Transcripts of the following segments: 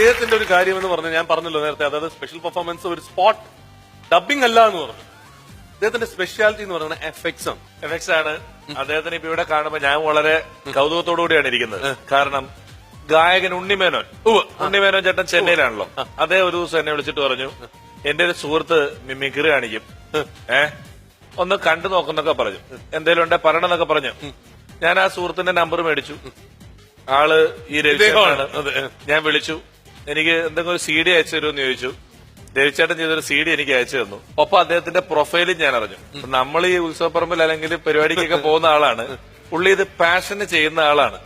ഇദ്ദേഹത്തിന്റെ ഒരു കാര്യം എന്ന് പറഞ്ഞാൽ ഞാൻ പറഞ്ഞല്ലോ നേരത്തെ, അതായത് സ്പെഷ്യൽ പെർഫോമൻസ് ഒരു സ്പോട്ട് ഡബിംഗ് അല്ല എന്ന് പറഞ്ഞു. അദ്ദേഹത്തിന്റെ സ്പെഷ്യാലിറ്റി എന്ന് പറയുന്നത് എഫക്ട്സ് ആണ്. അദ്ദേഹത്തിന് ഇപ്പൊ ഇവിടെ കാണുമ്പോൾ ഞാൻ വളരെ കൗതുകത്തോടു കൂടിയാണ് ഇരിക്കുന്നത്. കാരണം ഗായകൻ ഉണ്ണിമേനോൻ ചേട്ടൻ ചെന്നൈയിലാണല്ലോ. അദ്ദേഹം ഒരു ദിവസം എന്നെ വിളിച്ചിട്ട് പറഞ്ഞു, എന്റെ ഒരു സുഹൃത്ത് മിമിക്രി കാണിക്കും, ഒന്ന് കണ്ടു നോക്കുന്നൊക്കെ പറഞ്ഞു, എന്തേലും ഉണ്ടെ പറയണമെന്നൊക്കെ പറഞ്ഞു. ഞാൻ ആ സുഹൃത്തിന്റെ നമ്പർ മേടിച്ചു. ആള് ഈ രവിചേട്ടനാണ്. ഞാൻ വിളിച്ചു, എനിക്ക് എന്തെങ്കിലും ഒരു CD അയച്ചു തരുമെന്ന് ചോദിച്ചു. രവിചേട്ടൻ ചെയ്തൊരു CD എനിക്ക് അയച്ചു തന്നു. ഒപ്പം അദ്ദേഹത്തിന്റെ പ്രൊഫൈലും ഞാൻ അറിഞ്ഞു. നമ്മൾ ഈ ഉത്സവപ്പറമ്പിൽ അല്ലെങ്കിൽ പരിപാടിക്കൊക്കെ പോകുന്ന ആളാണ്. പുള്ളി ഇത് പാഷന് ചെയ്യുന്ന ആളാണ്.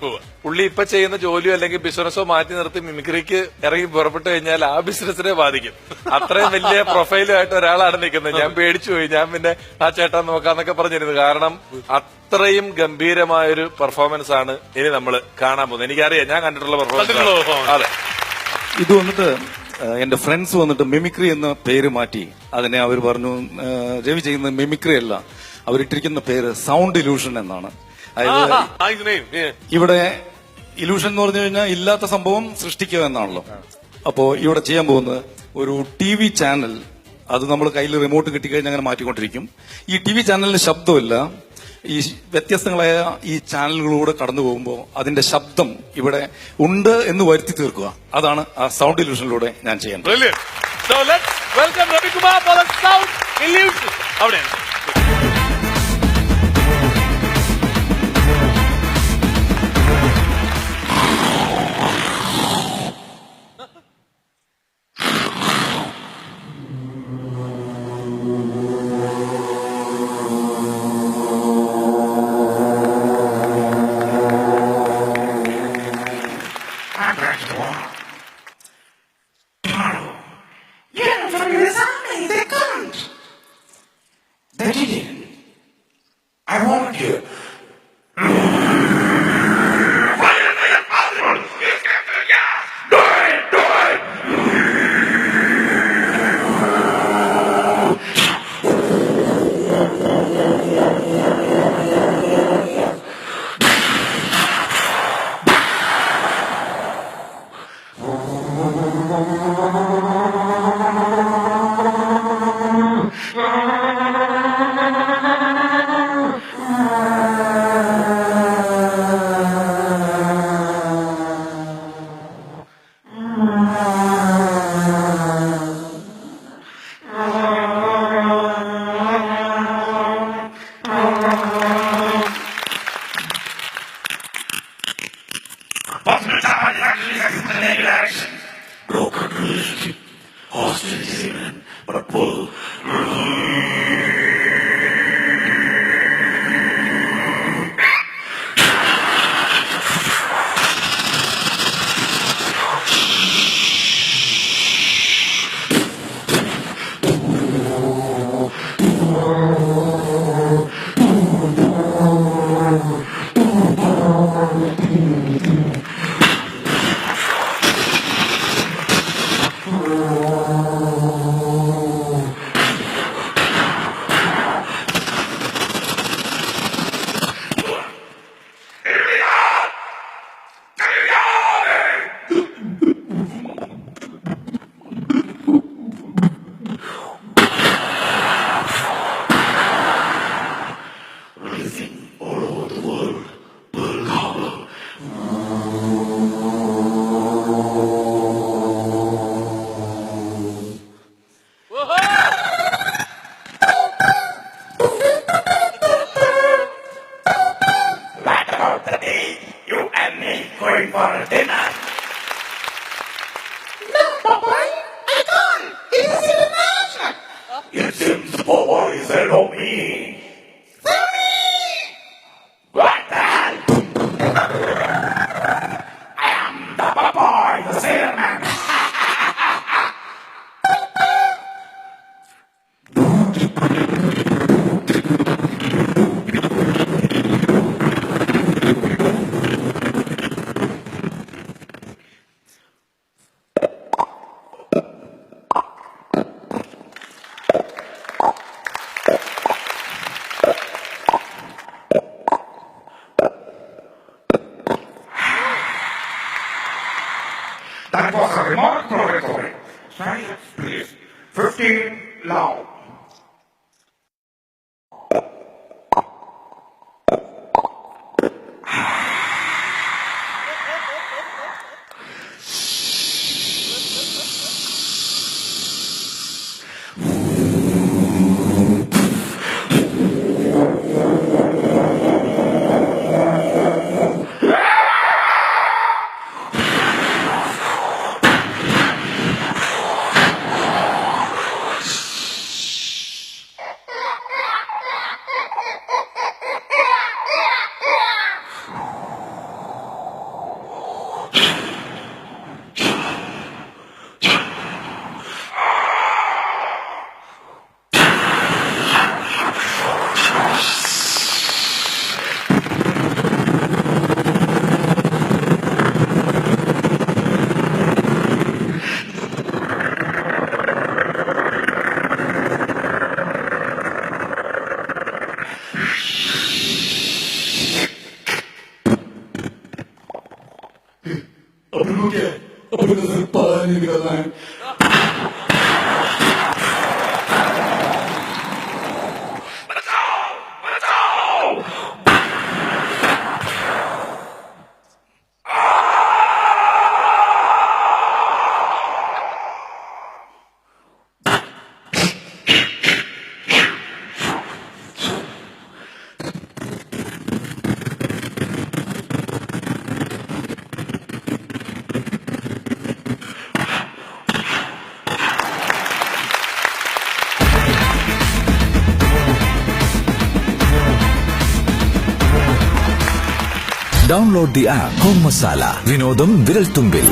പുള്ളി ഇപ്പൊ ചെയ്യുന്ന ജോലിയോ അല്ലെങ്കിൽ ബിസിനസ്സോ മാറ്റി നിർത്തി മിമിക്രിക്ക് ഇറങ്ങി പുറപ്പെട്ടു കഴിഞ്ഞാൽ ആ ബിസിനസിനെ ബാധിക്കും. അത്രയും വലിയ പ്രൊഫൈലുമായിട്ട് ഒരാളാണ് നിൽക്കുന്നത്. ഞാൻ പേടിച്ചു പോയി. ഞാൻ പിന്നെ ആ ചേട്ടൻ നോക്കാന്നൊക്കെ പറഞ്ഞിരുന്നു. കാരണം അത്രയും ഗംഭീരമായൊരു പെർഫോമൻസ് ആണ് ഇനി നമ്മൾ കാണാൻ പോകുന്നത്. എനിക്കറിയാം, ഞാൻ കണ്ടിട്ടുള്ള പെർഫോമൻസ്. അതെ, ഇത് വന്നിട്ട് എന്റെ ഫ്രണ്ട്സ് വന്നിട്ട് മിമിക്രി എന്ന പേര് മാറ്റി അതിനെ അവർ പറഞ്ഞു രവി ചെയ്യുന്ന മിമിക്രി അല്ല, അവരിട്ടിരിക്കുന്ന പേര് സൗണ്ട് ഇലൂഷൻ എന്നാണ്. അതായത് ഇവിടെ ഇലൂഷൻ എന്ന് പറഞ്ഞു കഴിഞ്ഞാൽ ഇല്ലാത്ത സംഭവം സൃഷ്ടിക്കുക എന്നാണല്ലോ. അപ്പോ ഇവിടെ ചെയ്യാൻ പോകുന്നത് ഒരു TV ചാനൽ, അത് നമ്മൾ കയ്യിൽ റിമോട്ട് കിട്ടിക്കഴിഞ്ഞാൽ അങ്ങനെ മാറ്റിക്കൊണ്ടിരിക്കും. ഈ TV ചാനലിന് ശബ്ദമില്ല. ഈ വ്യത്യസ്തങ്ങളായ ഈ ചാനലുകളിലൂടെ കടന്നു പോകുമ്പോൾ അതിന്റെ ശബ്ദം ഇവിടെ ഉണ്ട് എന്ന് വരുത്തി തീർക്കുക. അതാണ് ആ സൗണ്ട് ഇലൂഷനിലൂടെ ഞാൻ ചെയ്യാൻ. I want you. Broken relationship, hostility, but a pull. Going for a dinner. No, Papa, I can't. It is international. It seems Papa is hello me. Sorry. What the hell? I am the Papa, the sailorman. That was a remarkable recovery. Silence, please. 15 loud. Download the app Home Masala. വിനോദം വിരൽത്തുമ്പിൽ.